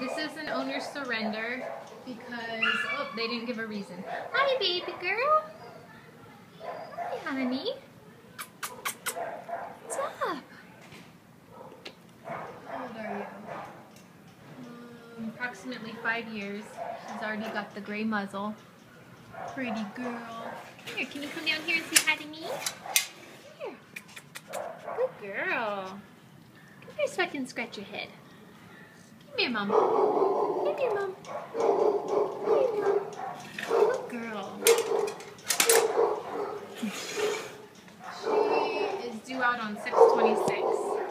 This is an owner surrender because, oh, they didn't give a reason. Hi, baby girl. Hi, honey. What's up? How old are you? Approximately 5 years. She's already got the gray muzzle. Pretty girl. Here, can you come down here and say hi to me? Here. Good girl. Come here so I can scratch your head. Come here, Mom. Come here, Mom. Come here, Mom. Good girl. She is due out on 6/26.